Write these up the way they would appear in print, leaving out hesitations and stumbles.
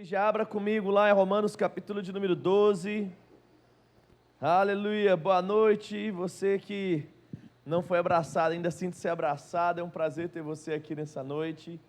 Já abra comigo lá em Romanos capítulo de número 12. Aleluia, boa noite. Você que não foi abraçado, ainda sinta-se abraçado. É um prazer ter você aqui nessa noite.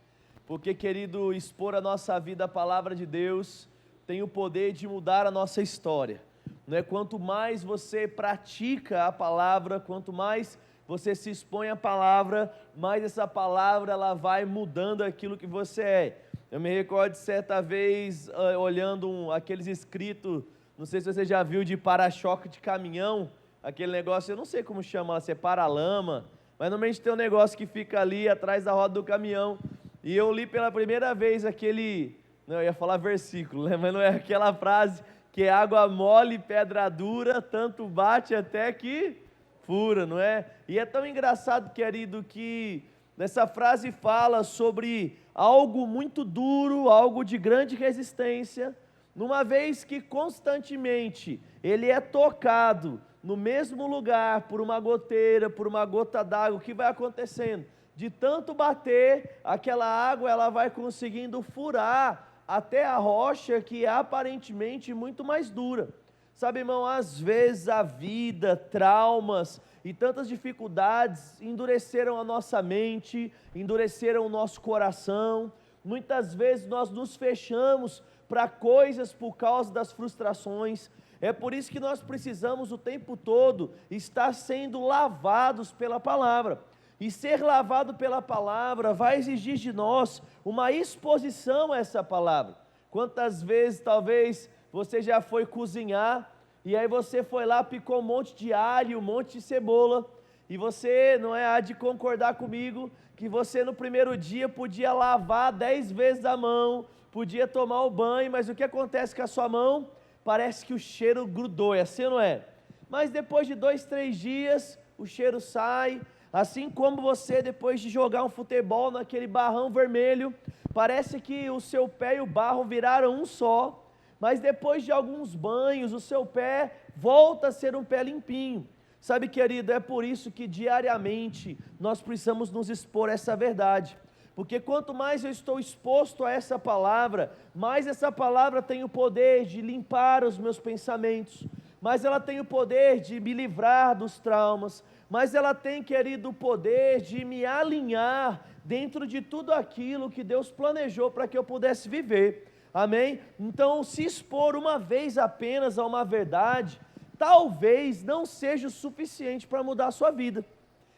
Porque, querido, expor a nossa vida à palavra de Deus tem o poder de mudar a nossa história. Não é? Quanto mais você pratica a palavra, quanto mais você se expõe à palavra, mais essa palavra ela vai mudando aquilo que você é. Eu me recordo de certa vez, olhando aqueles escritos, não sei se você já viu, de para-choque de caminhão, aquele negócio, eu não sei como chama, se é para-lama, mas normalmente tem um negócio que fica ali atrás da roda do caminhão, e eu li pela primeira vez aquele, não, eu ia falar versículo, né, mas não é aquela frase, que é água mole, pedra dura, tanto bate até que fura, não é? E é tão engraçado, querido, que nessa frase fala sobre algo muito duro, algo de grande resistência, numa vez que constantemente ele é tocado no mesmo lugar por uma goteira, por uma gota d'água, o que vai acontecendo? De tanto bater, aquela água ela vai conseguindo furar até a rocha que é aparentemente muito mais dura. Sabe, irmão, às vezes a vida, traumas e tantas dificuldades endureceram a nossa mente, endureceram o nosso coração. Muitas vezes nós nos fechamos para coisas por causa das frustrações. É por isso que nós precisamos o tempo todo estar sendo lavados pela palavra. E ser lavado pela palavra vai exigir de nós uma exposição a essa palavra. Quantas vezes talvez você já foi cozinhar, e aí você foi lá, picou um monte de alho, um monte de cebola, e você não há de concordar comigo, que você no primeiro dia podia lavar 10 vezes a mão, podia tomar o banho, mas o que acontece com a sua mão? Parece que o cheiro grudou, é assim ou não é? Mas depois de 2, 3 dias, o cheiro sai, assim como você depois de jogar um futebol naquele barrão vermelho, parece que o seu pé e o barro viraram um só, mas depois de alguns banhos, o seu pé volta a ser um pé limpinho. Sabe, querido, é por isso que diariamente nós precisamos nos expor a essa verdade, porque quanto mais eu estou exposto a essa palavra, mais essa palavra tem o poder de limpar os meus pensamentos, mais ela tem o poder de me livrar dos traumas, mas ela tem, querido, o poder de me alinhar dentro de tudo aquilo que Deus planejou para que eu pudesse viver. Amém? Então, se expor uma vez apenas a uma verdade, talvez não seja o suficiente para mudar a sua vida.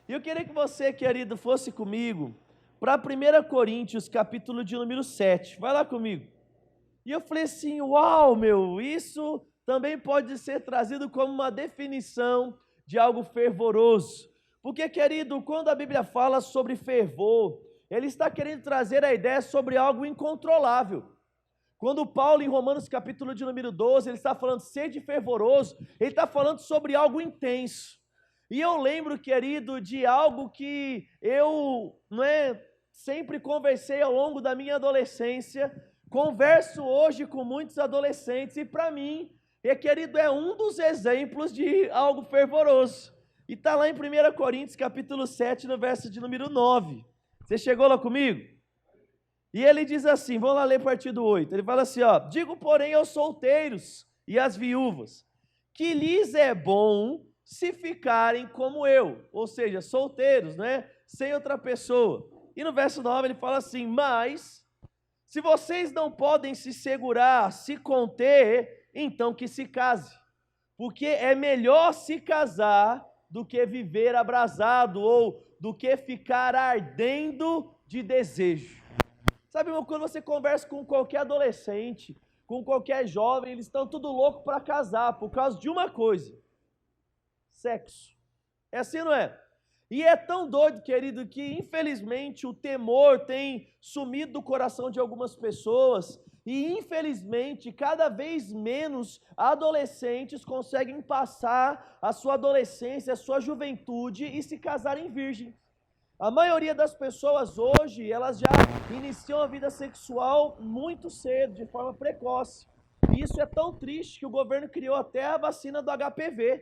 E eu queria que você, querido, fosse comigo para 1 Coríntios, capítulo de número 7. Vai lá comigo. E eu falei assim, uau, isso também pode ser trazido como uma definição de algo fervoroso. Porque, querido, quando a Bíblia fala sobre fervor, ele está querendo trazer a ideia sobre algo incontrolável. Quando Paulo, em Romanos capítulo de número 12, ele está falando sede fervoroso, ele está falando sobre algo intenso. E eu lembro, querido, de algo que eu sempre conversei ao longo da minha adolescência, converso hoje com muitos adolescentes, e para mim, querido, é um dos exemplos de algo fervoroso. E está lá em 1 Coríntios capítulo 7, no verso de número 9. Você chegou lá comigo? E ele diz assim, vamos lá ler a partir do 8, ele fala assim, digo porém aos solteiros e às viúvas, que lhes é bom se ficarem como eu, ou seja, solteiros, sem outra pessoa. E no verso 9 ele fala assim, mas, se vocês não podem se segurar, se conter, então que se case, porque é melhor se casar do que viver abrasado, ou do que ficar ardendo de desejo. Sabe, irmão, quando você conversa com qualquer adolescente, com qualquer jovem, eles estão tudo louco para casar, por causa de uma coisa, sexo. É assim, não é? E é tão doido, querido, que infelizmente o temor tem sumido do coração de algumas pessoas, e infelizmente cada vez menos adolescentes conseguem passar a sua adolescência, a sua juventude e se casarem virgens. A maioria das pessoas hoje, elas já iniciam a vida sexual muito cedo, de forma precoce. E isso é tão triste que o governo criou até a vacina do HPV.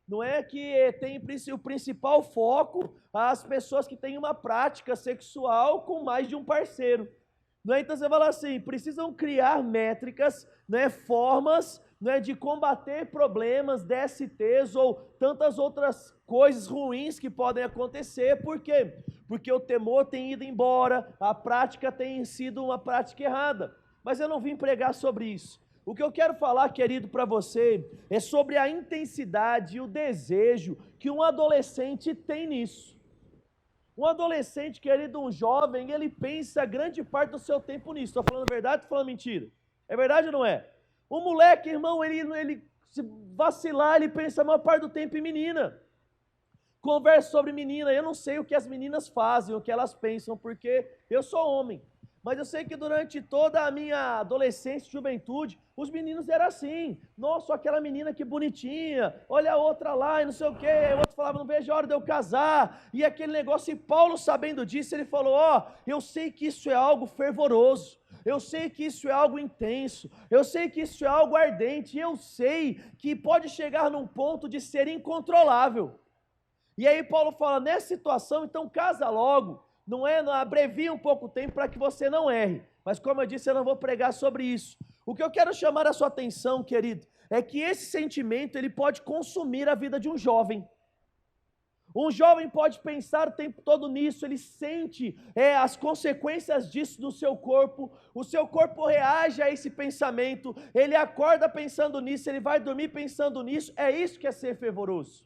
Não é que tem o principal foco as pessoas que têm uma prática sexual com mais de um parceiro. Não é? Então você fala assim, precisam criar métricas, né, formas, né, de combater problemas, DSTs ou tantas outras coisas ruins que podem acontecer. Por quê? Porque o temor tem ido embora, a prática tem sido uma prática errada. Mas eu não vim pregar sobre isso. O que eu quero falar, querido, para você, é sobre a intensidade e o desejo que um adolescente tem nisso. Um adolescente, querido, um jovem, ele pensa grande parte do seu tempo nisso. Estou falando verdade ou estou falando mentira? É verdade ou não é? O moleque, irmão, ele se vacilar, ele pensa a maior parte do tempo em menina. Conversa sobre menina. Eu não sei o que as meninas fazem, o que elas pensam, porque eu sou homem. Mas eu sei que durante toda a minha adolescência e juventude, os meninos eram assim. Nossa, aquela menina que bonitinha, olha a outra lá e não sei o quê. Aí o outro falava, não vejo a hora de eu casar. E aquele negócio, e Paulo sabendo disso, ele falou, eu sei que isso é algo fervoroso. Eu sei que isso é algo intenso. Eu sei que isso é algo ardente. E eu sei que pode chegar num ponto de ser incontrolável. E aí Paulo fala, nessa situação, então casa logo. Não abrevia um pouco o tempo para que você não erre. Mas como eu disse, eu não vou pregar sobre isso. O que eu quero chamar a sua atenção, querido, é que esse sentimento, ele pode consumir a vida de um jovem. Um jovem pode pensar o tempo todo nisso, ele sente as consequências disso no seu corpo, o seu corpo reage a esse pensamento, ele acorda pensando nisso, ele vai dormir pensando nisso, é isso que é ser fervoroso.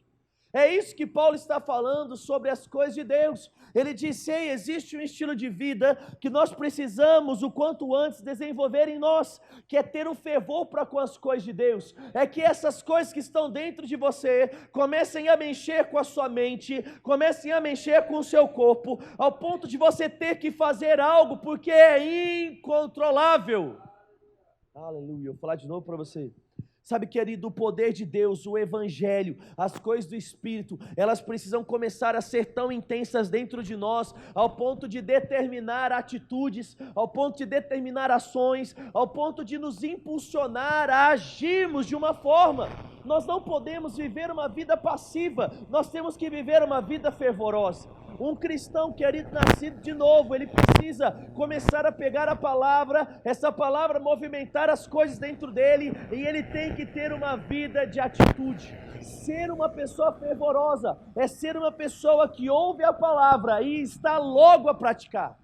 É isso que Paulo está falando sobre as coisas de Deus. Ele disse, existe um estilo de vida que nós precisamos o quanto antes desenvolver em nós, que é ter um fervor para com as coisas de Deus. É que essas coisas que estão dentro de você comecem a mexer com a sua mente, comecem a mexer com o seu corpo, ao ponto de você ter que fazer algo, porque é incontrolável. Aleluia, eu vou falar de novo para você. Sabe, querido, o poder de Deus, o Evangelho, as coisas do Espírito, elas precisam começar a ser tão intensas dentro de nós, ao ponto de determinar atitudes, ao ponto de determinar ações, ao ponto de nos impulsionar a agirmos de uma forma. Nós não podemos viver uma vida passiva, nós temos que viver uma vida fervorosa. Um cristão, querido, nascido de novo, ele precisa começar a pegar a palavra, essa palavra movimentar as coisas dentro dele, e ele tem que ter uma vida de atitude. Ser uma pessoa fervorosa é ser uma pessoa que ouve a palavra e está logo a praticar.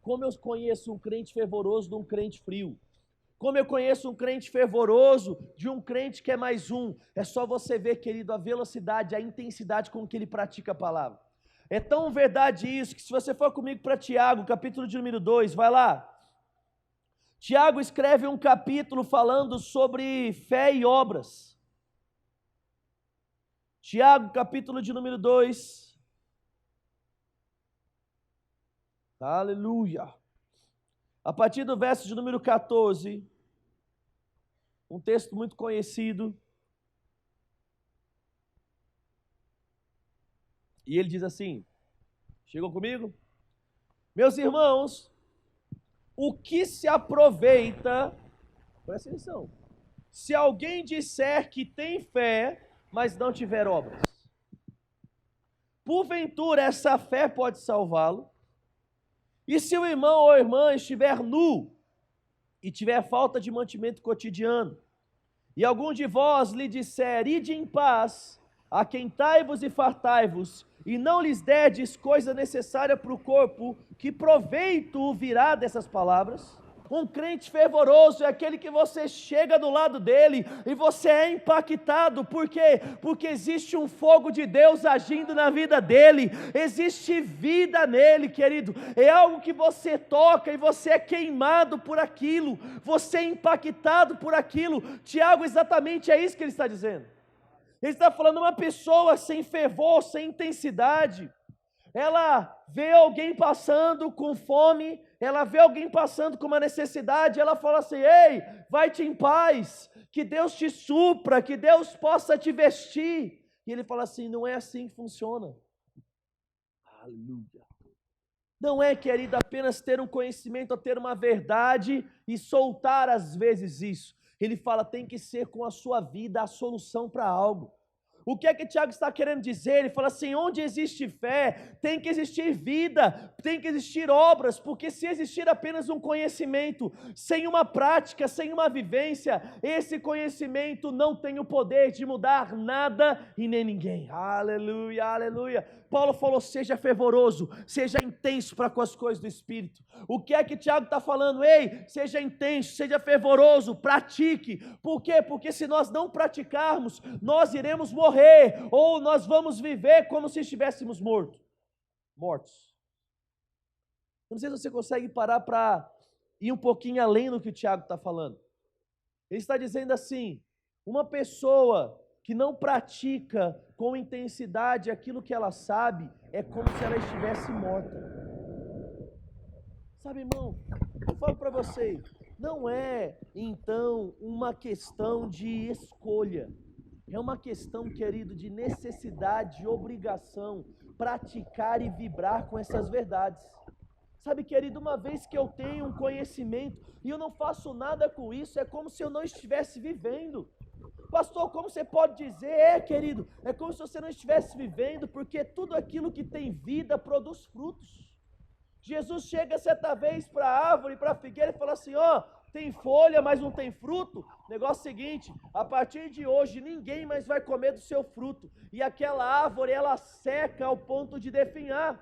Como eu conheço um crente fervoroso de um crente frio. Como eu conheço um crente fervoroso de um crente que é mais um. É só você ver, querido, a velocidade, a intensidade com que ele pratica a palavra. É tão verdade isso, que se você for comigo para Tiago, capítulo de número 2, vai lá. Tiago escreve um capítulo falando sobre fé e obras. Tiago, capítulo de número 2. Aleluia. A partir do verso de número 14, um texto muito conhecido. E ele diz assim, chegou comigo? Meus irmãos, o que se aproveita, presta atenção, se alguém disser que tem fé, mas não tiver obras? Porventura essa fé pode salvá-lo? E se o irmão ou irmã estiver nu e tiver falta de mantimento cotidiano, e algum de vós lhe disser, ide em paz, aquentai-vos e fartai-vos, e não lhes derdes coisa necessária para o corpo, que proveito virá dessas palavras? Um crente fervoroso é aquele que você chega do lado dele e você é impactado. Por quê? Porque existe um fogo de Deus agindo na vida dele, existe vida nele, querido. É algo que você toca e você é queimado por aquilo, você é impactado por aquilo. Tiago, exatamente é isso que ele está dizendo. Ele está falando uma pessoa sem fervor, sem intensidade. Ela vê alguém passando com fome, ela vê alguém passando com uma necessidade, ela fala assim, ei, vai-te em paz, que Deus te supra, que Deus possa te vestir. E ele fala assim, não é assim que funciona. Aleluia. Não é, querido, apenas ter um conhecimento, ou ter uma verdade e soltar às vezes isso. Ele fala, tem que ser com a sua vida a solução para algo. O que é que Tiago está querendo dizer? Ele fala assim, onde existe fé, tem que existir vida, tem que existir obras, porque se existir apenas um conhecimento, sem uma prática, sem uma vivência, esse conhecimento não tem o poder de mudar nada e nem ninguém. Aleluia, aleluia. Paulo falou, seja fervoroso, seja intenso para com as coisas do Espírito. O que é que Tiago está falando? Ei, seja intenso, seja fervoroso, pratique. Por quê? Porque se nós não praticarmos, nós iremos morrer, ou nós vamos viver como se estivéssemos mortos. Não sei se você consegue parar para ir um pouquinho além do que o Tiago está falando. Ele está dizendo assim, uma pessoa que não pratica com intensidade aquilo que ela sabe, é como se ela estivesse morta. Sabe, irmão, eu falo para você, não é, então, uma questão de escolha, é uma questão, querido, de necessidade, de obrigação, praticar e vibrar com essas verdades. Sabe, querido, uma vez que eu tenho um conhecimento e eu não faço nada com isso, é como se eu não estivesse vivendo. Pastor, como você pode dizer? Querido, é como se você não estivesse vivendo, porque tudo aquilo que tem vida produz frutos. Jesus chega certa vez para a árvore, para a figueira e fala assim, tem folha, mas não tem fruto. Negócio seguinte, a partir de hoje ninguém mais vai comer do seu fruto. E aquela árvore, ela seca ao ponto de definhar.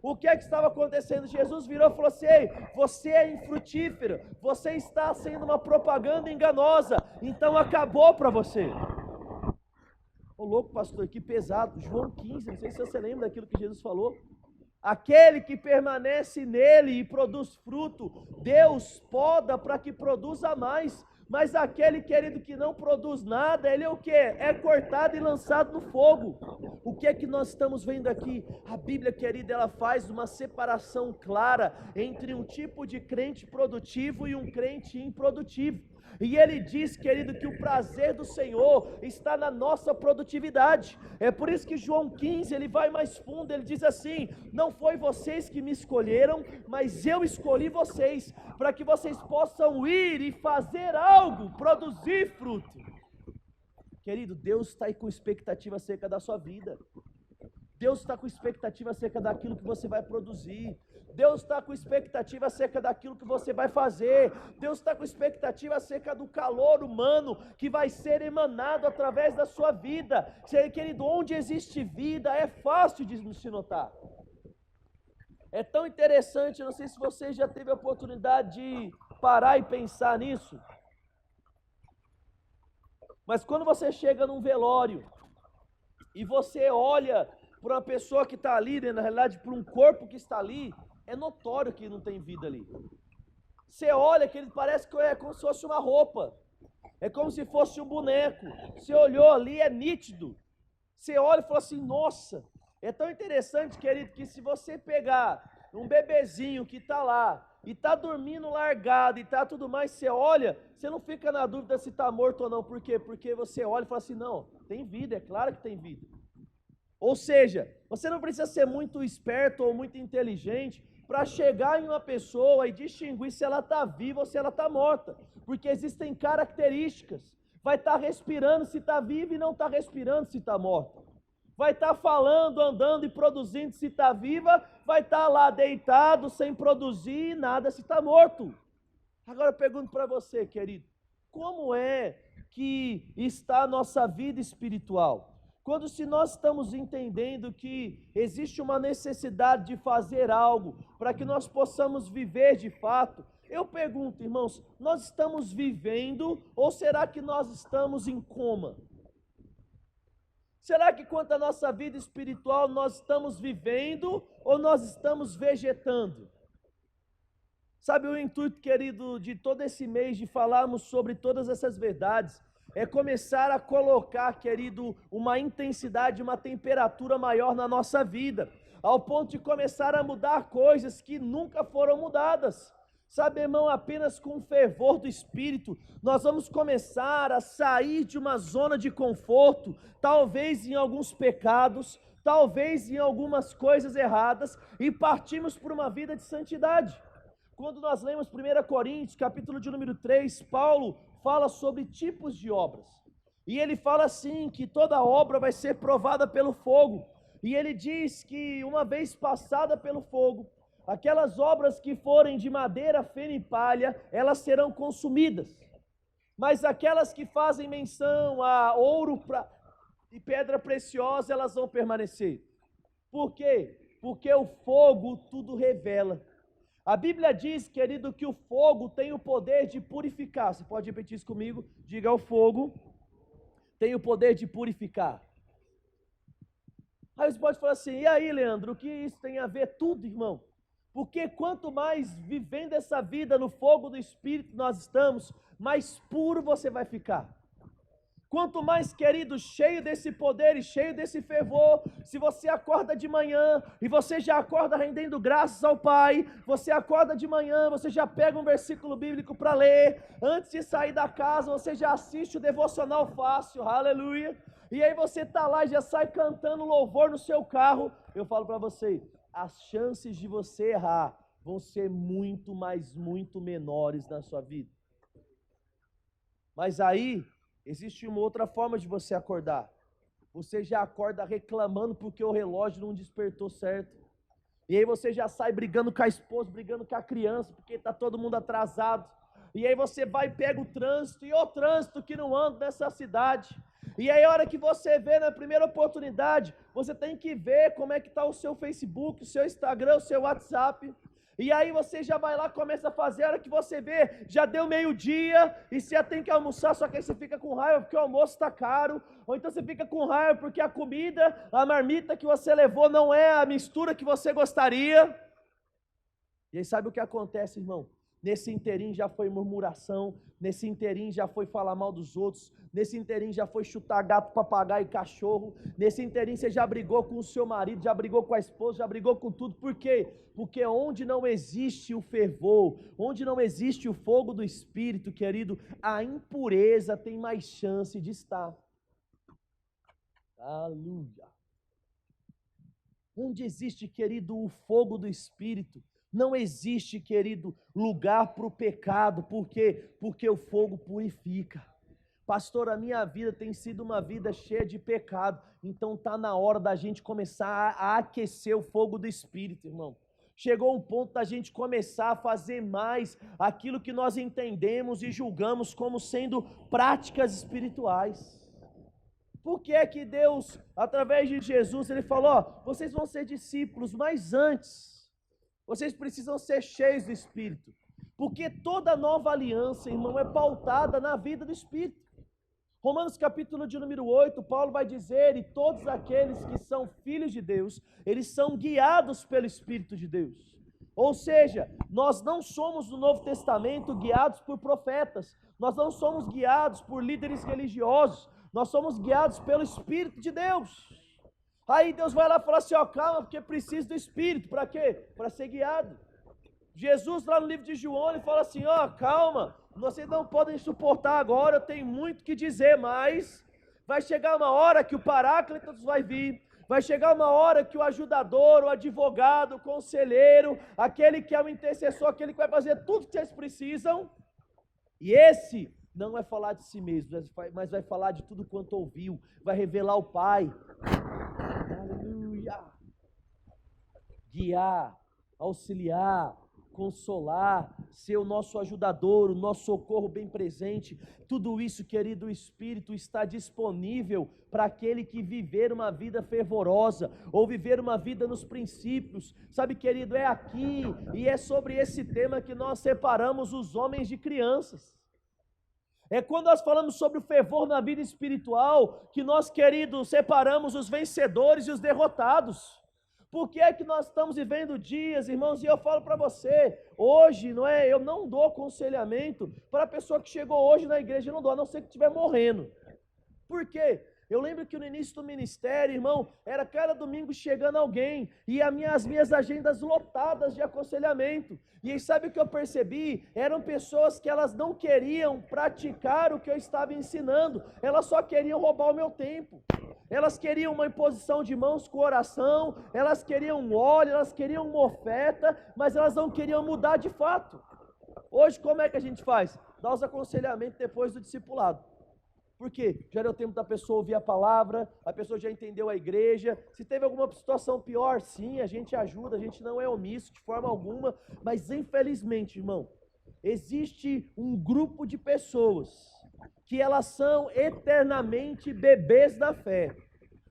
O que é que estava acontecendo? Jesus virou e falou assim, ei, você é infrutífero, você está sendo uma propaganda enganosa, então acabou para você. Ô louco, pastor, que pesado. João 15, não sei se você lembra daquilo que Jesus falou. Aquele que permanece nele e produz fruto, Deus poda para que produza mais. Mas aquele, querido, que não produz nada, ele é o quê? É cortado e lançado no fogo. O que é que nós estamos vendo aqui? A Bíblia, querida, ela faz uma separação clara entre um tipo de crente produtivo e um crente improdutivo. E ele diz, querido, que o prazer do Senhor está na nossa produtividade. É por isso que João 15, ele vai mais fundo, ele diz assim, não foi vocês que me escolheram, mas eu escolhi vocês, para que vocês possam ir e fazer algo, produzir fruto. Querido, Deus está aí com expectativa acerca da sua vida. Deus está com expectativa acerca daquilo que você vai produzir. Deus está com expectativa acerca daquilo que você vai fazer. Deus está com expectativa acerca do calor humano que vai ser emanado através da sua vida. Querido, onde existe vida é fácil de se notar. É tão interessante, não sei se você já teve a oportunidade de parar e pensar nisso. Mas quando você chega num velório e você olha para uma pessoa que está ali, né, na realidade, para um corpo que está ali, é notório que não tem vida ali. Você olha que ele parece que é como se fosse uma roupa, é como se fosse um boneco. Você olhou ali, é nítido. Você olha e fala assim, nossa, é tão interessante, querido, que se você pegar um bebezinho que está lá, e está dormindo largado, e está tudo mais, você olha, você não fica na dúvida se está morto ou não. Por quê? Porque você olha e fala assim, não, tem vida, é claro que tem vida. Ou seja, você não precisa ser muito esperto ou muito inteligente para chegar em uma pessoa e distinguir se ela está viva ou se ela está morta, porque existem características. Vai estar respirando se está viva e não está respirando se está morta. Vai estar falando, andando e produzindo se está viva, vai estar lá deitado sem produzir nada se está morto. Agora eu pergunto para você, querido, como é que está a nossa vida espiritual? Quando se nós estamos entendendo que existe uma necessidade de fazer algo para que nós possamos viver de fato, eu pergunto, irmãos, nós estamos vivendo ou será que nós estamos em coma? Será que quanto à nossa vida espiritual nós estamos vivendo ou nós estamos vegetando? Sabe o intuito, querido, de todo esse mês de falarmos sobre todas essas verdades? É começar a colocar, querido, uma intensidade, uma temperatura maior na nossa vida, ao ponto de começar a mudar coisas que nunca foram mudadas. Sabe, irmão, apenas com o fervor do Espírito, nós vamos começar a sair de uma zona de conforto, talvez em alguns pecados, talvez em algumas coisas erradas, e partimos por uma vida de santidade. Quando nós lemos 1 Coríntios, capítulo de número 3, Paulo fala sobre tipos de obras. E ele fala assim, que toda obra vai ser provada pelo fogo. E ele diz que uma vez passada pelo fogo, aquelas obras que forem de madeira, feno e palha, elas serão consumidas. Mas aquelas que fazem menção a ouro e pedra preciosa, elas vão permanecer. Por quê? Porque o fogo tudo revela. A Bíblia diz, querido, que o fogo tem o poder de purificar. Você pode repetir isso comigo? Diga: o fogo tem o poder de purificar. Aí você pode falar assim: e aí, Leandro, o que isso tem a ver? Tudo, irmão. Porque quanto mais vivendo essa vida no fogo do Espírito nós estamos, mais puro você vai ficar. Quanto mais, querido, cheio desse poder e cheio desse fervor, se você acorda de manhã e você já acorda rendendo graças ao Pai, você acorda de manhã, você já pega um versículo bíblico para ler, antes de sair da casa você já assiste o devocional fácil, aleluia, e aí você está lá e já sai cantando louvor no seu carro. Eu falo para você, as chances de você errar vão ser muito, mas muito menores na sua vida. Mas aí existe uma outra forma de você acordar. Você já acorda reclamando porque o relógio não despertou certo. E aí você já sai brigando com a esposa, brigando com a criança, porque está todo mundo atrasado. E aí você vai e pega o trânsito, e o trânsito que não anda nessa cidade. E aí a hora que você vê na primeira oportunidade, você tem que ver como é que está o seu Facebook, o seu Instagram, o seu WhatsApp. E aí você já vai lá, começa a fazer, a hora que você vê, já deu meio-dia, e você já tem que almoçar, só que aí você fica com raiva porque o almoço está caro, ou então você fica com raiva porque a comida, a marmita que você levou não é a mistura que você gostaria. E aí sabe o que acontece, irmão? Nesse inteirinho já foi murmuração, nesse inteirinho já foi falar mal dos outros, nesse inteirinho já foi chutar gato, papagaio e cachorro, nesse inteirinho você já brigou com o seu marido, já brigou com a esposa, já brigou com tudo. Por quê? Porque onde não existe o fervor, onde não existe o fogo do Espírito, querido, a impureza tem mais chance de estar. Aleluia. Onde existe, querido, o fogo do Espírito, não existe, querido, lugar para o pecado. Por quê? Porque o fogo purifica. Pastor, a minha vida tem sido uma vida cheia de pecado, então está na hora da gente começar a aquecer o fogo do Espírito, irmão. Chegou um ponto da gente começar a fazer mais aquilo que nós entendemos e julgamos como sendo práticas espirituais. Por que é que Deus, através de Jesus, Ele falou, ó, vocês vão ser discípulos, mas antes vocês precisam ser cheios do Espírito, porque toda nova aliança, irmão, é pautada na vida do Espírito. Romanos capítulo de número 8, Paulo vai dizer, e todos aqueles que são filhos de Deus, eles são guiados pelo Espírito de Deus. Ou seja, nós não somos no Novo Testamento guiados por profetas, nós não somos guiados por líderes religiosos, nós somos guiados pelo Espírito de Deus. Aí Deus vai lá e fala assim, ó, calma, porque precisa do Espírito, para quê? Para ser guiado. Jesus lá no livro de João, ele fala assim, ó, calma, vocês não podem suportar agora, eu tenho muito que dizer, mas vai chegar uma hora que o Paráclitos vai vir, vai chegar uma hora que o ajudador, o advogado, o conselheiro, aquele que é o intercessor, aquele que vai fazer tudo que vocês precisam, e esse não vai falar de si mesmo, mas vai falar de tudo quanto ouviu, vai revelar o Pai. Aleluia! Guiar, auxiliar, consolar, ser o nosso ajudador, o nosso socorro bem presente, tudo isso, querido, o Espírito está disponível para aquele que viver uma vida fervorosa, ou viver uma vida nos princípios. Sabe, querido, é aqui, e é sobre esse tema que nós separamos os homens de crianças. É quando nós falamos sobre o fervor na vida espiritual, que nós, queridos, separamos os vencedores e os derrotados. Por que é que nós estamos vivendo dias, irmãos, e eu falo para você, hoje, não é, eu não dou aconselhamento para a pessoa que chegou hoje na igreja, eu não dou, a não ser que estiver morrendo. Por quê? Eu lembro que no início do ministério, irmão, era cada domingo chegando alguém, e as minhas agendas lotadas de aconselhamento, e aí sabe o que eu percebi? Eram pessoas que elas não queriam praticar o que eu estava ensinando, elas só queriam roubar o meu tempo, elas queriam uma imposição de mãos com oração, elas queriam um óleo, elas queriam uma oferta, mas elas não queriam mudar de fato. Hoje como é que a gente faz? Dá os aconselhamentos depois do discipulado. Por quê? Já deu tempo da pessoa ouvir a palavra, a pessoa já entendeu a igreja. Se teve alguma situação pior, sim, a gente ajuda, a gente não é omisso de forma alguma, mas infelizmente, irmão, existe um grupo de pessoas que elas são eternamente bebês da fé.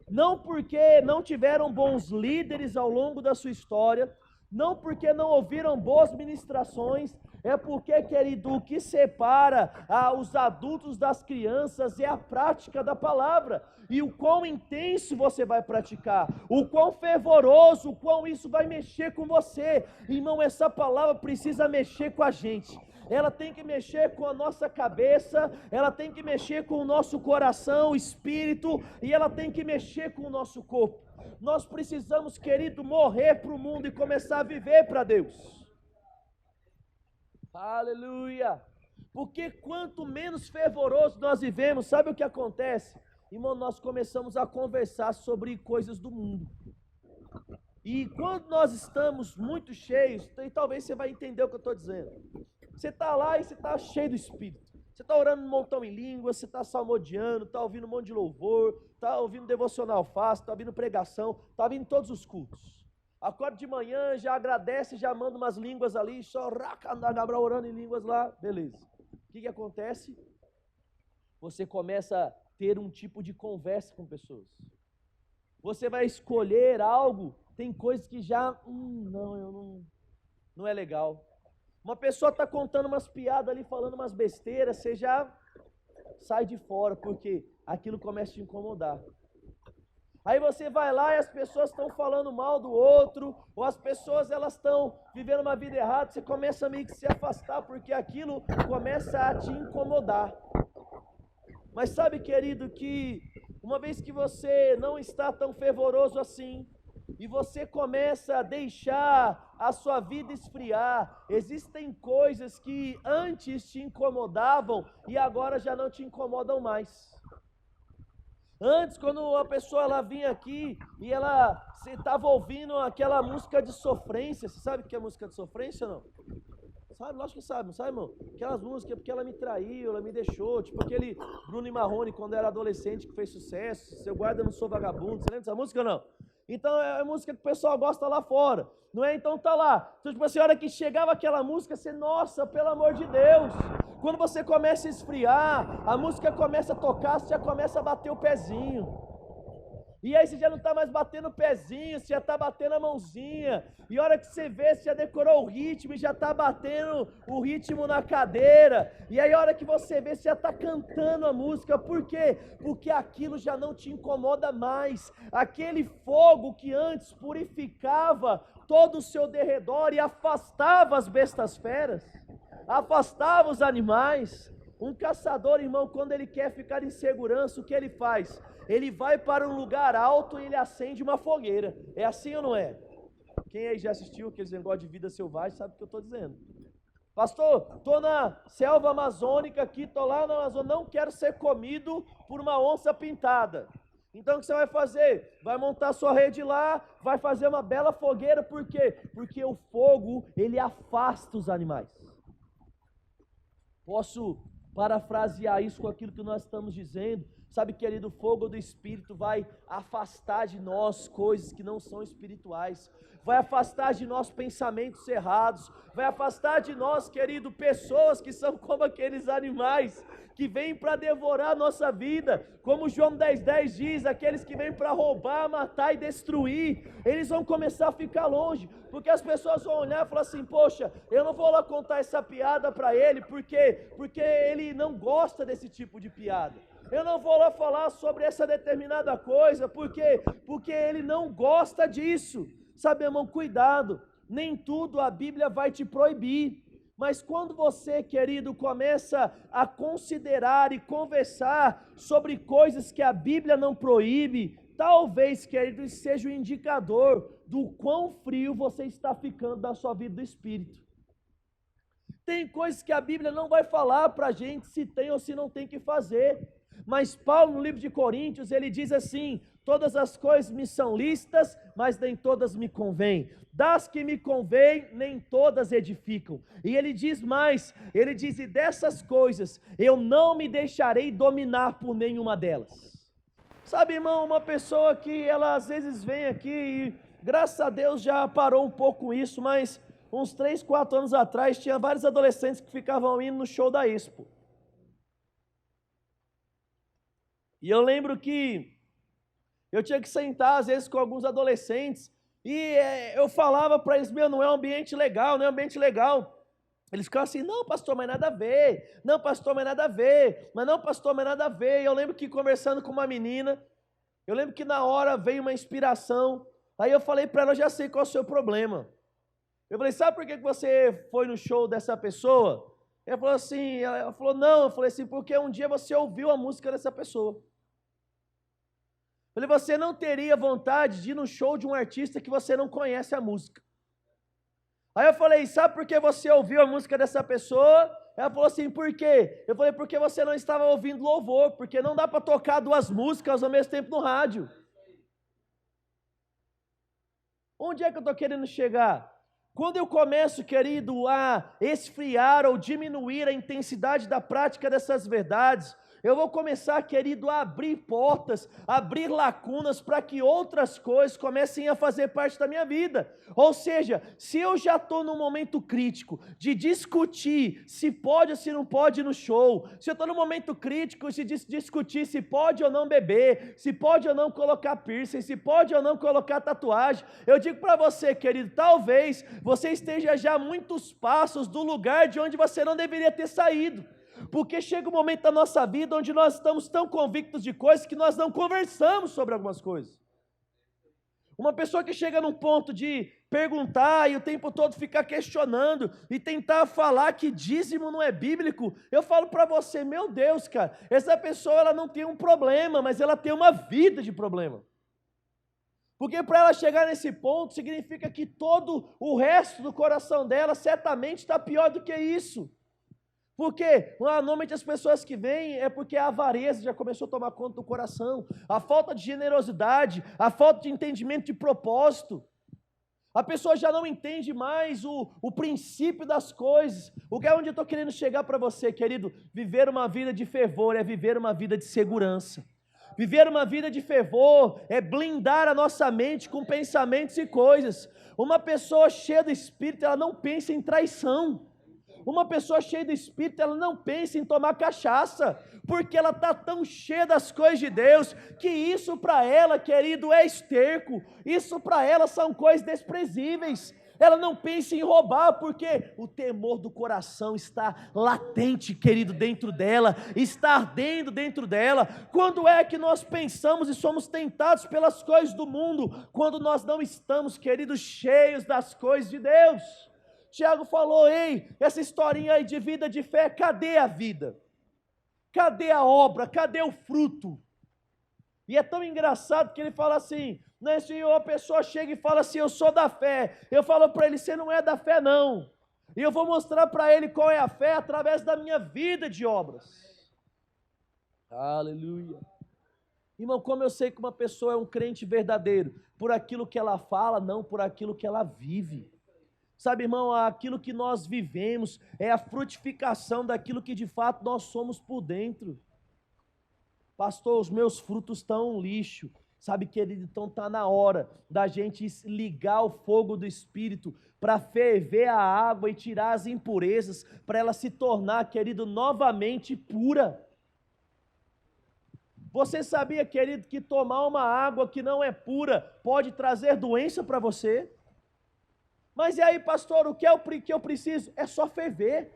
Não porque não tiveram bons líderes ao longo da sua história, não porque não ouviram boas ministrações, é porque, querido, o que separa os adultos das crianças é a prática da palavra, e o quão intenso você vai praticar, o quão fervoroso, o quão isso vai mexer com você. Irmão, essa palavra precisa mexer com a gente. Ela tem que mexer com a nossa cabeça, ela tem que mexer com o nosso coração, o espírito, e ela tem que mexer com o nosso corpo. Nós precisamos, querido, morrer para o mundo e começar a viver para Deus. Aleluia! Porque quanto menos fervoroso nós vivemos, sabe o que acontece? Irmão, nós começamos a conversar sobre coisas do mundo. E quando nós estamos muito cheios, e talvez você vai entender o que eu estou dizendo. Você está lá e você está cheio do Espírito. Você está orando um montão em línguas, você está salmodiando, está ouvindo um monte de louvor, está ouvindo devocional fácil, está ouvindo pregação, está ouvindo todos os cultos. Acorda de manhã, já agradece, já manda umas línguas ali, só orando em línguas lá, beleza. O que acontece? Você começa a ter um tipo de conversa com pessoas. Você vai escolher algo, tem coisas que já, não é legal. Uma pessoa está contando umas piadas ali, falando umas besteiras, você já sai de fora, porque aquilo começa a te incomodar. Aí você vai lá e as pessoas estão falando mal do outro, ou as pessoas elas estão vivendo uma vida errada, você começa meio que se afastar, porque aquilo começa a te incomodar. Mas sabe, querido, que uma vez que você não está tão fervoroso assim, e você começa a deixar a sua vida esfriar, existem coisas que antes te incomodavam e agora já não te incomodam mais. Antes, quando a pessoa ela vinha aqui e você estava ouvindo aquela música de sofrência, você sabe o que é música de sofrência ou não? Sabe? Lógico que sabe, não sabe, irmão? Aquelas músicas porque ela me traiu, ela me deixou, tipo aquele Bruno e Marrone quando era adolescente que fez sucesso, Seu Guarda Não Sou Vagabundo, você lembra dessa música ou não? Então é a música que o pessoal gosta lá fora, não é? Então tá lá. Então, tipo assim, a hora que chegava aquela música, você, nossa, pelo amor de Deus. Quando você começa a esfriar, a música começa a tocar, você já começa a bater o pezinho. E aí você já não está mais batendo o pezinho, você já está batendo a mãozinha. E a hora que você vê, você já decorou o ritmo e já está batendo o ritmo na cadeira. E aí a hora que você vê, você já está cantando a música. Por quê? Porque aquilo já não te incomoda mais. Aquele fogo que antes purificava todo o seu derredor e afastava as bestas feras, afastava os animais. Um caçador, irmão, quando ele quer ficar em segurança, o que ele faz? Ele vai para um lugar alto e ele acende uma fogueira. É assim ou não é? Quem aí já assistiu aqueles negócios de vida selvagem sabe o que eu estou dizendo. Pastor, estou na selva amazônica aqui, estou lá na Amazônia, não quero ser comido por uma onça pintada. Então o que você vai fazer? Vai montar sua rede lá, vai fazer uma bela fogueira, por quê? Porque o fogo, ele afasta os animais. Posso parafrasear isso com aquilo que nós estamos dizendo? Sabe, querido, o fogo do Espírito vai afastar de nós coisas que não são espirituais, vai afastar de nós pensamentos errados, vai afastar de nós, querido, pessoas que são como aqueles animais que vêm para devorar a nossa vida, como João 10,10 diz, aqueles que vêm para roubar, matar e destruir, eles vão começar a ficar longe, porque as pessoas vão olhar e falar assim, poxa, eu não vou lá contar essa piada para ele, porque ele não gosta desse tipo de piada. Eu não vou lá falar sobre essa determinada coisa, porque ele não gosta disso. Sabe, irmão, cuidado, nem tudo a Bíblia vai te proibir, mas quando você, querido, começa a considerar e conversar sobre coisas que a Bíblia não proíbe, talvez, querido, isso seja um indicador do quão frio você está ficando na sua vida do Espírito. Tem coisas que a Bíblia não vai falar para a gente se tem ou se não tem que fazer. Mas Paulo, no livro de Coríntios, ele diz assim, todas as coisas me são lícitas, mas nem todas me convêm. Das que me convêm, nem todas edificam. E ele diz mais, ele diz, e dessas coisas eu não me deixarei dominar por nenhuma delas. Sabe, irmão, uma pessoa que ela às vezes vem aqui e graças a Deus já parou um pouco isso, mas uns 3, 4 anos atrás tinha vários adolescentes que ficavam indo no show da Expo. E eu lembro que eu tinha que sentar às vezes com alguns adolescentes e eu falava para eles, não é um ambiente legal, não é um ambiente legal. Eles ficavam assim, não pastor, mas nada a ver, não pastor, mas nada a ver, mas não pastor, mas nada a ver. E eu lembro que conversando com uma menina, eu lembro que na hora veio uma inspiração, aí eu falei para ela, eu já sei qual é o seu problema. Eu falei, sabe por que você foi no show dessa pessoa? Ela falou assim, ela falou, não, eu falei assim, porque um dia você ouviu a música dessa pessoa. Eu falei, você não teria vontade de ir no show de um artista que você não conhece a música. Aí eu falei, sabe por que você ouviu a música dessa pessoa? Ela falou assim, por quê? Eu falei, porque você não estava ouvindo louvor, porque não dá para tocar 2 músicas ao mesmo tempo no rádio. Onde é que eu estou querendo chegar? Quando eu começo, querido, a esfriar ou diminuir a intensidade da prática dessas verdades, eu vou começar, querido, a abrir portas, abrir lacunas para que outras coisas comecem a fazer parte da minha vida. Ou seja, se eu já estou num momento crítico de discutir se pode ou se não pode ir no show, se eu estou num momento crítico de discutir se pode ou não beber, se pode ou não colocar piercing, se pode ou não colocar tatuagem, eu digo para você, querido, talvez você esteja já a muitos passos do lugar de onde você não deveria ter saído. Porque chega um momento da nossa vida onde nós estamos tão convictos de coisas que nós não conversamos sobre algumas coisas. Uma pessoa que chega num ponto de perguntar e o tempo todo ficar questionando e tentar falar que dízimo não é bíblico, eu falo para você, meu Deus, cara, essa pessoa ela não tem um problema, mas ela tem uma vida de problema. Porque para ela chegar nesse ponto significa que todo o resto do coração dela certamente está pior do que isso. Porque normalmente as pessoas que vêm é porque a avareza já começou a tomar conta do coração, a falta de generosidade, a falta de entendimento de propósito. A pessoa já não entende mais o princípio das coisas. O que é onde eu estou querendo chegar para você, querido? Viver uma vida de fervor é viver uma vida de segurança. Viver uma vida de fervor é blindar a nossa mente com pensamentos e coisas. Uma pessoa cheia do Espírito, ela não pensa em traição. Uma pessoa cheia do Espírito, ela não pensa em tomar cachaça, porque ela está tão cheia das coisas de Deus, que isso para ela, querido, é esterco, isso para ela são coisas desprezíveis. Ela não pensa em roubar, porque o temor do coração está latente, querido, dentro dela, está ardendo dentro dela. Quando é que nós pensamos e somos tentados pelas coisas do mundo? Quando nós não estamos, queridos, cheios das coisas de Deus. Tiago falou, ei, essa historinha aí de vida de fé, cadê a vida? Cadê a obra? Cadê o fruto? E é tão engraçado que ele fala assim, né, se uma pessoa chega e fala assim, eu sou da fé, eu falo para ele, você não é da fé não, e eu vou mostrar para ele qual é a fé através da minha vida de obras. Aleluia. Irmão, como eu sei que uma pessoa é um crente verdadeiro? Por aquilo que ela fala, não por aquilo que ela vive. Sabe, irmão, aquilo que nós vivemos é a frutificação daquilo que de fato nós somos por dentro. Pastor, os meus frutos estão um lixo. Sabe, querido, então está na hora da gente ligar o fogo do Espírito para ferver a água e tirar as impurezas, para ela se tornar, querido, novamente pura. Você sabia, querido, que tomar uma água que não é pura pode trazer doença para você? Mas e aí, pastor, o que eu preciso? É só ferver.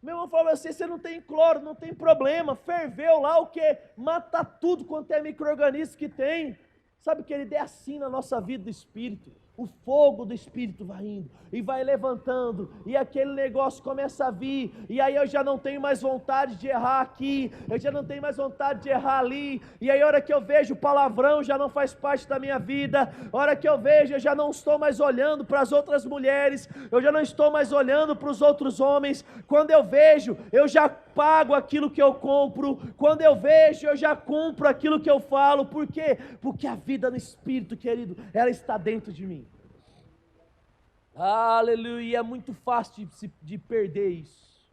Meu irmão falou assim, você não tem cloro, não tem problema, ferveu lá o que? Mata tudo quanto é micro-organismo que tem. Sabe, querido, é assim na nossa vida do Espírito. O fogo do Espírito vai indo e vai levantando, e aquele negócio começa a vir, e aí eu já não tenho mais vontade de errar aqui, eu já não tenho mais vontade de errar ali, e aí a hora que eu vejo o palavrão já não faz parte da minha vida, a hora que eu vejo eu já não estou mais olhando para as outras mulheres, eu já não estou mais olhando para os outros homens, quando eu vejo, eu já pago aquilo que eu compro, quando eu vejo, eu já cumpro aquilo que eu falo. Por quê? Porque a vida no Espírito, querido, ela está dentro de mim. Aleluia, é muito fácil de perder isso.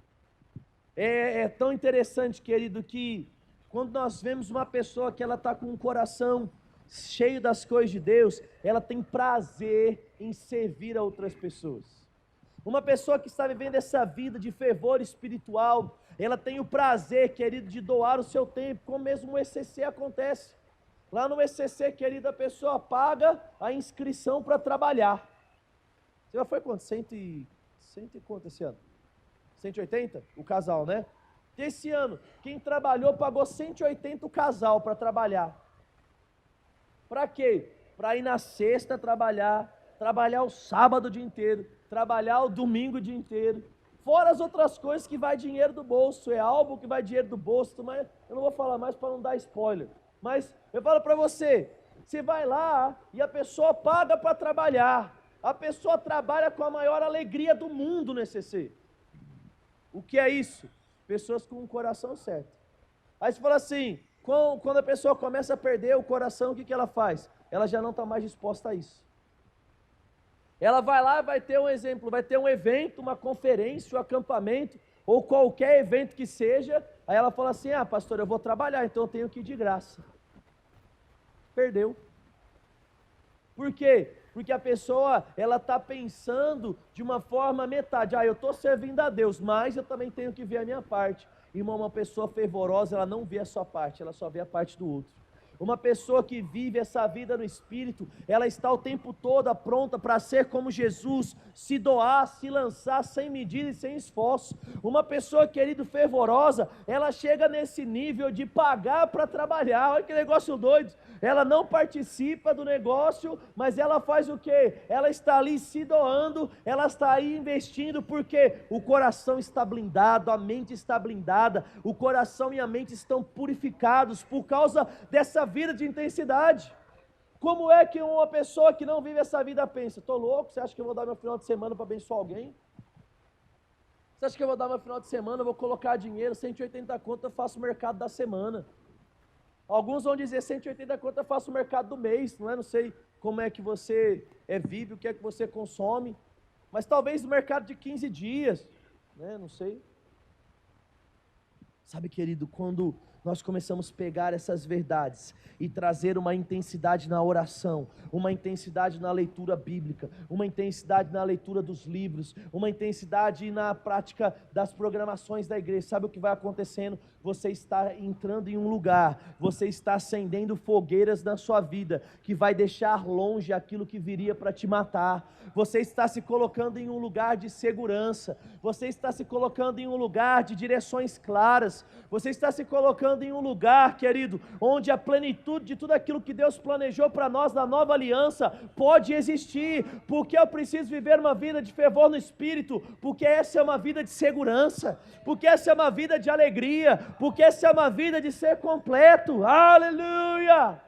É tão interessante, querido, que quando nós vemos uma pessoa que ela está com um coração cheio das coisas de Deus, ela tem prazer em servir a outras pessoas. Uma pessoa que está vivendo essa vida de fervor espiritual, ela tem o prazer, querido, de doar o seu tempo, como mesmo o ECC acontece. Lá no ECC, querido, a pessoa paga a inscrição para trabalhar. Você já foi quanto? 100 e quanto esse ano? 180? O casal, né? Esse ano, quem trabalhou pagou 180 o casal para trabalhar. Para quê? Para ir na sexta trabalhar o sábado o dia inteiro, trabalhar o domingo o dia inteiro. Fora as outras coisas que vai dinheiro do bolso, é álbum que vai dinheiro do bolso, mas eu não vou falar mais para não dar spoiler. Mas eu falo para você, você vai lá e a pessoa paga para trabalhar. A pessoa trabalha com a maior alegria do mundo no ECC. O que é isso? Pessoas com o coração certo. Aí você fala assim, quando a pessoa começa a perder o coração, o que ela faz? Ela já não está mais disposta a isso. Ela vai lá, vai ter um exemplo, vai ter um evento, uma conferência, um acampamento, ou qualquer evento que seja, aí ela fala assim, pastor, eu vou trabalhar, então eu tenho que ir de graça. Perdeu. Por quê? Porque a pessoa, ela está pensando de uma forma metade, eu estou servindo a Deus, mas eu também tenho que ver a minha parte. Irmão, uma pessoa fervorosa, ela não vê a sua parte, ela só vê a parte do outro. Uma pessoa que vive essa vida no Espírito, ela está o tempo todo pronta para ser como Jesus, se doar, se lançar sem medida e sem esforço. Uma pessoa, querido, fervorosa, ela chega nesse nível de pagar para trabalhar. Olha que negócio doido. Ela não participa do negócio, mas ela faz o quê? Ela está ali se doando, ela está aí investindo, porque o coração está blindado, a mente está blindada, o coração e a mente estão purificados por causa dessa vida de intensidade. Como é que uma pessoa que não vive essa vida pensa? Estou louco, você acha que eu vou dar meu final de semana para abençoar alguém? Você acha que eu vou dar meu final de semana, eu vou colocar dinheiro, 180 conto, eu faço o mercado da semana. Alguns vão dizer 180 conto, eu faço o mercado do mês, não é? Não sei como é que você vive, o que é que você consome, mas talvez no mercado de 15 dias, né? Não sei. Sabe, querido, quando nós começamos a pegar essas verdades e trazer uma intensidade na oração, uma intensidade na leitura bíblica, uma intensidade na leitura dos livros, uma intensidade na prática das programações da igreja, sabe o que vai acontecendo? Você está entrando em um lugar, você está acendendo fogueiras na sua vida, que vai deixar longe aquilo que viria para te matar. Você está se colocando em um lugar de segurança, você está se colocando em um lugar de direções claras, você está se colocando em um lugar, querido, onde a plenitude de tudo aquilo que Deus planejou para nós na nova aliança pode existir, porque eu preciso viver uma vida de fervor no Espírito, porque essa é uma vida de segurança, porque essa é uma vida de alegria, porque essa é uma vida de ser completo. Aleluia!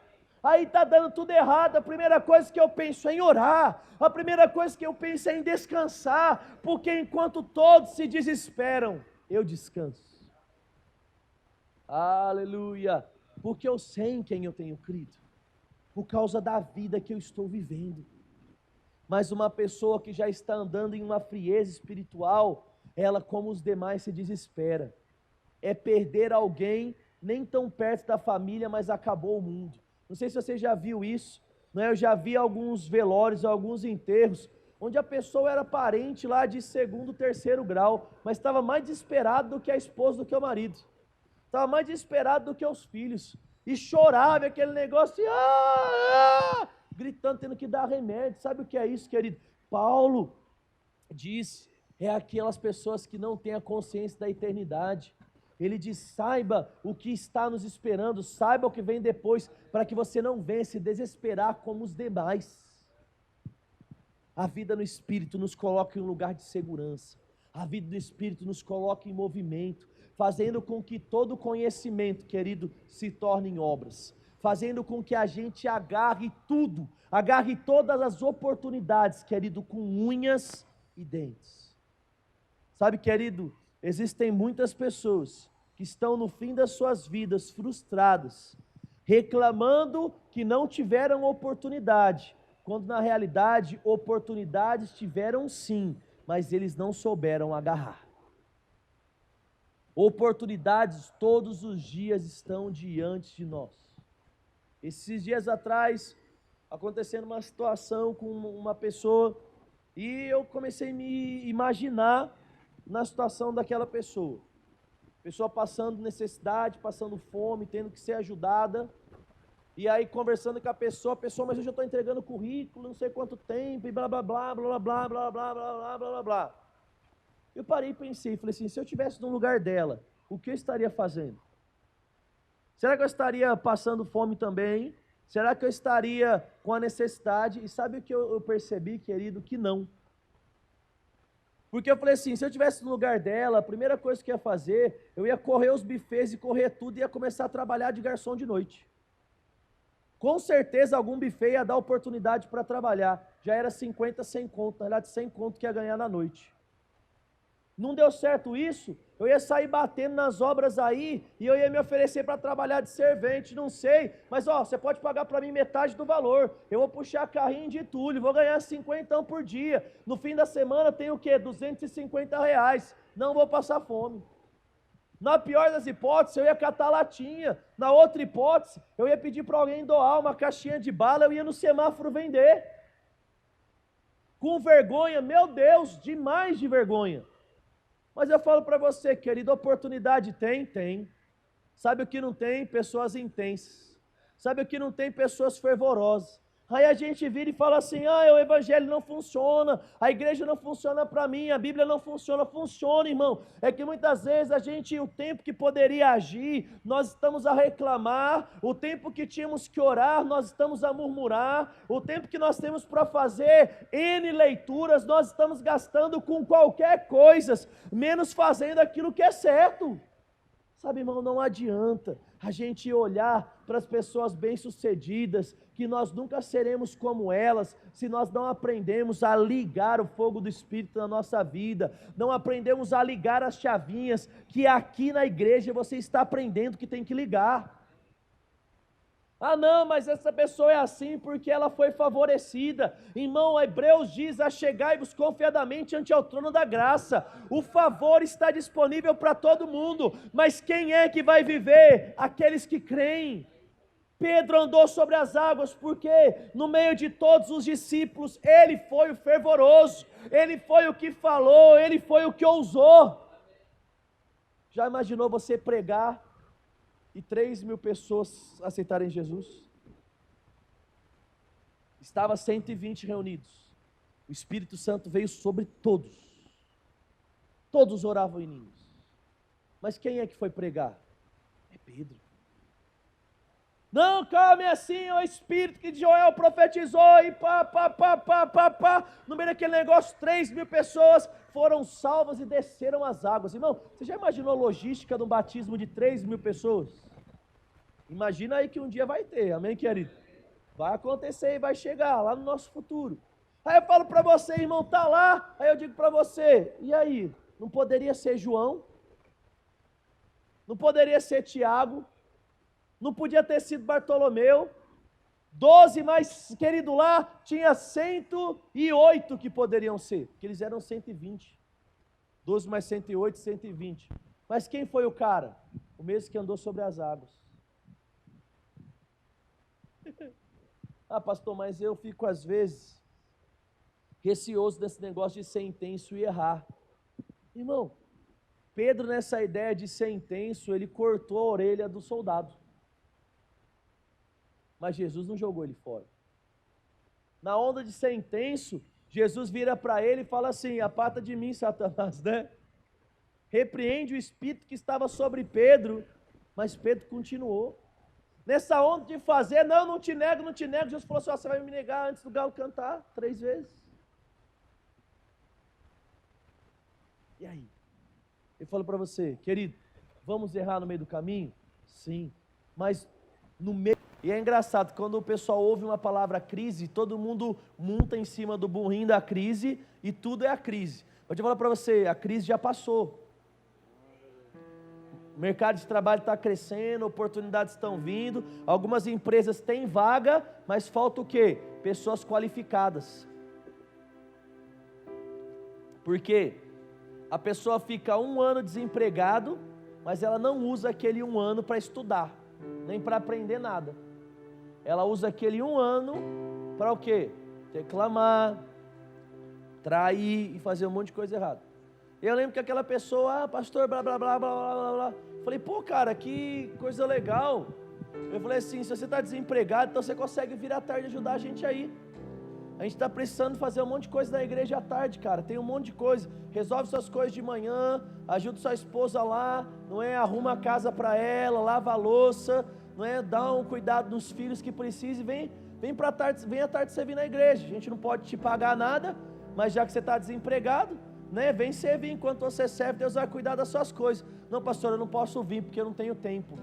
Aí está dando tudo errado. A primeira coisa que eu penso é em orar, a primeira coisa que eu penso é em descansar, porque enquanto todos se desesperam, eu descanso. Aleluia, porque eu sei em quem eu tenho crido, por causa da vida que eu estou vivendo. Mas uma pessoa que já está andando em uma frieza espiritual, ela, como os demais, se desespera. É perder alguém nem tão perto da família, mas acabou o mundo. Não sei se você já viu isso, né? Eu já vi alguns velórios, alguns enterros, onde a pessoa era parente lá de segundo, terceiro grau, mas estava mais desesperado do que a esposa, do que o marido. Estava mais desesperado do que os filhos, e chorava aquele negócio, gritando, tendo que dar remédio. Sabe o que é isso, querido? Paulo diz, é aquelas pessoas que não têm a consciência da eternidade. Ele diz, saiba o que está nos esperando, saiba o que vem depois, para que você não venha se desesperar como os demais. A vida no Espírito nos coloca em um lugar de segurança, a vida do Espírito nos coloca em movimento, fazendo com que todo conhecimento, querido, se torne em obras, fazendo com que a gente agarre tudo, agarre todas as oportunidades, querido, com unhas e dentes. Sabe, querido, existem muitas pessoas que estão no fim das suas vidas frustradas, reclamando que não tiveram oportunidade, quando na realidade oportunidades tiveram sim, mas eles não souberam agarrar. Oportunidades todos os dias estão diante de nós. Esses dias atrás, acontecendo uma situação com uma pessoa, e eu comecei a me imaginar na situação daquela pessoa. Pessoa passando necessidade, passando fome, tendo que ser ajudada. E aí conversando com a pessoa, mas eu já estou entregando currículo, não sei quanto tempo, e blá blá blá, blá blá blá blá blá blá blá blá blá. Eu parei e pensei, falei assim, se eu estivesse no lugar dela, o que eu estaria fazendo? Será que eu estaria passando fome também? Será que eu estaria com a necessidade? E sabe o que eu percebi, querido? Que não. Porque eu falei assim, se eu estivesse no lugar dela, a primeira coisa que eu ia fazer, eu ia correr os buffets e correr tudo e ia começar a trabalhar de garçom de noite. Com certeza algum buffet ia dar oportunidade para trabalhar. Já era 50, 100 conto, na verdade 100 conto que ia ganhar na noite. Não deu certo isso, eu ia sair batendo nas obras aí, e eu ia me oferecer para trabalhar de servente, não sei, mas você pode pagar para mim metade do valor, eu vou puxar carrinho de entulho, vou ganhar 50 por dia, no fim da semana tem o quê? 250 reais, não vou passar fome. Na pior das hipóteses, eu ia catar latinha, na outra hipótese, eu ia pedir para alguém doar uma caixinha de bala, eu ia no semáforo vender, com vergonha, meu Deus, demais de vergonha. Mas eu falo para você, querido, oportunidade tem. Sabe o que não tem? Pessoas intensas. Sabe o que não tem? Pessoas fervorosas. Aí a gente vira e fala assim, o evangelho não funciona, a igreja não funciona para mim, a Bíblia não funciona. Funciona, irmão. É que muitas vezes o tempo que poderia agir, nós estamos a reclamar, o tempo que tínhamos que orar, nós estamos a murmurar, o tempo que nós temos para fazer N leituras, nós estamos gastando com qualquer coisa, menos fazendo aquilo que é certo. Sabe, irmão, não adianta a gente olhar para as pessoas bem-sucedidas, que nós nunca seremos como elas, se nós não aprendemos a ligar o fogo do Espírito na nossa vida, não aprendemos a ligar as chavinhas, que aqui na igreja você está aprendendo que tem que ligar. Não, mas essa pessoa é assim porque ela foi favorecida. Irmão, Hebreus diz, achegai-vos confiadamente ante ao trono da graça. O favor está disponível para todo mundo, mas quem é que vai viver? Aqueles que creem. Pedro andou sobre as águas porque no meio de todos os discípulos, ele foi o fervoroso, ele foi o que falou, ele foi o que ousou. Já imaginou você pregar e 3.000 pessoas aceitarem Jesus? Estava 120 reunidos, o Espírito Santo veio sobre todos, todos oravam em línguas, mas quem é que foi pregar? É Pedro. Não, calma, é assim, o Espírito que Joel profetizou, e no meio daquele negócio, 3.000 pessoas foram salvas e desceram as águas. Irmão, você já imaginou a logística de um batismo de 3.000 pessoas? Imagina aí que um dia vai ter, amém, querido? Vai acontecer e vai chegar lá no nosso futuro. Aí eu falo para você, irmão, tá lá, aí eu digo para você, e aí, não poderia ser João? Não poderia ser Tiago? Não podia ter sido Bartolomeu? 12, mas, querido, lá tinha 108 que poderiam ser, porque eles eram 120. 12 mais 108, 120. Mas quem foi o cara? O mesmo que andou sobre as águas. Pastor, mas eu fico às vezes receoso desse negócio de ser intenso e errar. Irmão, Pedro nessa ideia de ser intenso, ele cortou a orelha do soldado. Mas Jesus não jogou ele fora. Na onda de ser intenso, Jesus vira para ele e fala assim, aparta de mim, Satanás, né? Repreende o espírito que estava sobre Pedro, mas Pedro continuou. Nessa onda de fazer, não te nego, Jesus falou assim, você vai me negar antes do galo cantar 3 vezes. E aí? Eu falo para você, querido, vamos errar no meio do caminho? Sim, mas no meio... E é engraçado, quando o pessoal ouve uma palavra crise, todo mundo monta em cima do burrinho da crise, e tudo é a crise. Vou te falar para você, a crise já passou. O mercado de trabalho está crescendo, oportunidades estão vindo, algumas empresas têm vaga, mas falta o quê? Pessoas qualificadas. Por quê? A pessoa fica 1 ano desempregado, mas ela não usa aquele 1 ano para estudar, nem para aprender nada. Ela usa aquele 1 ano para o quê? Reclamar, trair e fazer um monte de coisa errada. Eu lembro que aquela pessoa, pastor, blá, blá, blá, blá, blá, blá, blá. Falei, pô, cara, que coisa legal. Eu falei assim, se você está desempregado, então você consegue vir à tarde e ajudar a gente aí. A gente está precisando fazer um monte de coisa na igreja à tarde, cara, tem um monte de coisa. Resolve suas coisas de manhã, ajuda sua esposa lá, não é? Arruma a casa para ela, lava a louça, não é? Dá um cuidado nos filhos que precisa e vem à tarde você vir na igreja. A gente não pode te pagar nada, mas já que você está desempregado, né? Vem servir, enquanto você serve, Deus vai cuidar das suas coisas. Não, pastor, eu não posso vir porque eu não tenho tempo.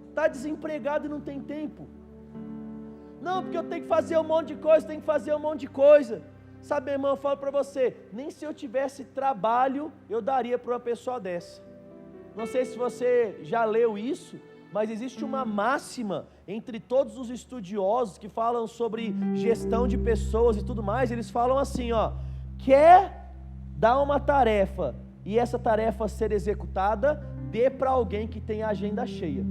Está desempregado e não tem tempo. Não, porque eu tenho que fazer um monte de coisa, Sabe, irmão, eu falo para você, nem se eu tivesse trabalho, eu daria para uma pessoa dessa. Não sei se você já leu isso, mas existe uma máxima entre todos os estudiosos que falam sobre gestão de pessoas e tudo mais. Eles falam assim, ó: quer dar uma tarefa e essa tarefa ser executada, dê para alguém que tem a agenda cheia.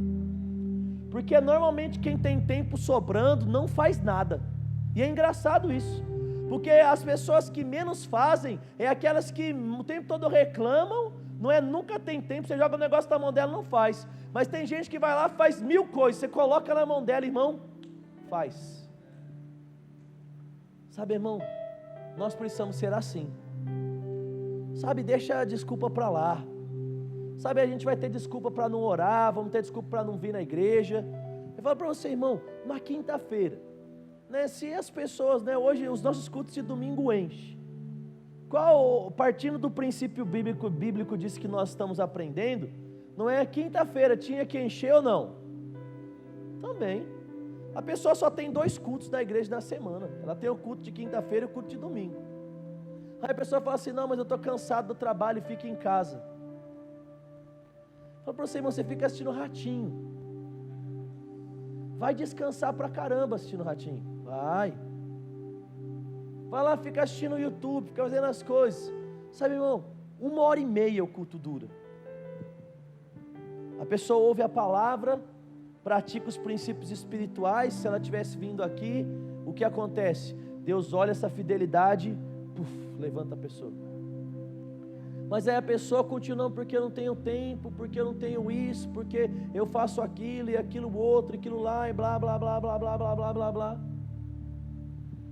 Porque normalmente quem tem tempo sobrando não faz nada. E é engraçado isso, porque as pessoas que menos fazem é aquelas que o tempo todo reclamam, não é? Nunca tem tempo. Você joga o negócio na mão dela, não faz. Mas tem gente que vai lá, faz 1000 coisas, você coloca na mão dela, irmão, faz. Sabe, irmão, nós precisamos ser assim. Sabe, deixa a desculpa para lá. Sabe, a gente vai ter desculpa para não orar, vamos ter desculpa para não vir na igreja. Eu falo para você, irmão, uma quinta-feira, né, se as pessoas, né, hoje os nossos cultos de domingo enchem. Partindo do princípio bíblico disso que nós estamos aprendendo, não é quinta-feira, tinha que encher ou não? Também. A pessoa só tem 2 cultos da igreja na semana. Ela tem o culto de quinta-feira e o culto de domingo. Aí a pessoa fala assim, não, mas eu estou cansado do trabalho e fico em casa. Fala para você, irmão, você fica assistindo Ratinho. Vai descansar pra caramba assistindo Ratinho. Vai lá, fica assistindo o YouTube, fica fazendo as coisas. Sabe, irmão, 1h30 o culto dura. A pessoa ouve a palavra, pratica os princípios espirituais. Se ela tivesse vindo aqui, o que acontece? Deus olha essa fidelidade, levanta a pessoa. Mas aí a pessoa continua, porque eu não tenho tempo, porque eu não tenho isso, porque eu faço aquilo e aquilo outro, aquilo lá, e blá, blá, blá, blá, blá, blá, blá, blá, blá.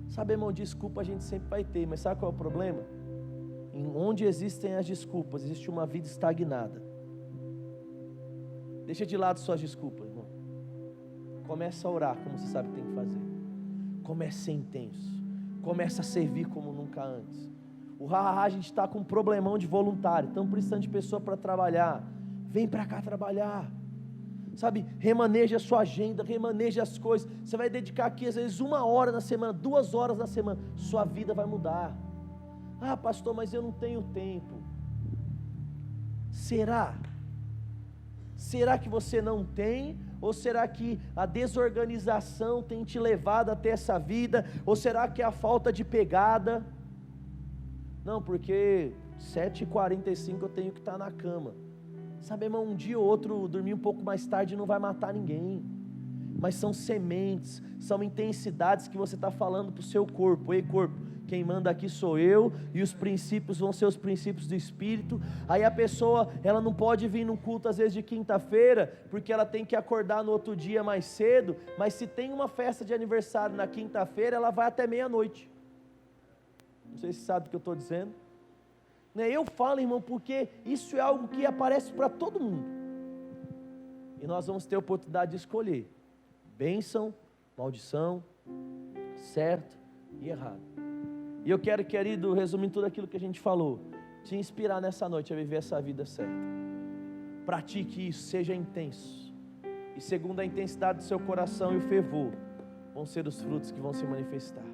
Sabe, irmão, desculpa a gente sempre vai ter, mas sabe qual é o problema? Onde existem as desculpas, existe uma vida estagnada. Deixa de lado suas desculpas, irmão. Começa a orar como você sabe que tem que fazer. Começa a ser intenso. Começa a servir como nunca antes. A gente está com um problemão de voluntário, estamos precisando de pessoa para trabalhar. Vem para cá trabalhar. Sabe, remaneja a sua agenda, remaneja as coisas. Você vai dedicar aqui às vezes 1 hora na semana, 2 horas na semana. Sua vida vai mudar. Ah, pastor, mas eu não tenho tempo. Será? Será que você não tem? Ou será que a desorganização tem te levado até essa vida? Ou será que é a falta de pegada? Não, porque 7h45 eu tenho que estar na cama. Sabe, irmão, um dia ou outro dormir um pouco mais tarde não vai matar ninguém. Mas são sementes, são intensidades que você está falando para o seu corpo. Ei, corpo, quem manda aqui sou eu, e os princípios vão ser os princípios do Espírito. Aí a pessoa, ela não pode vir num culto às vezes de quinta-feira, porque ela tem que acordar no outro dia mais cedo. Mas se tem uma festa de aniversário na quinta-feira, ela vai até meia-noite. Não sei se sabe o que eu estou dizendo. Eu falo, irmão, porque isso é algo que aparece para todo mundo. E nós vamos ter a oportunidade de escolher bênção, maldição, certo e errado. E eu quero, querido, resumindo tudo aquilo que a gente falou, te inspirar nessa noite a viver essa vida certa. Pratique isso, seja intenso. E segundo a intensidade do seu coração e o fervor, vão ser os frutos que vão se manifestar.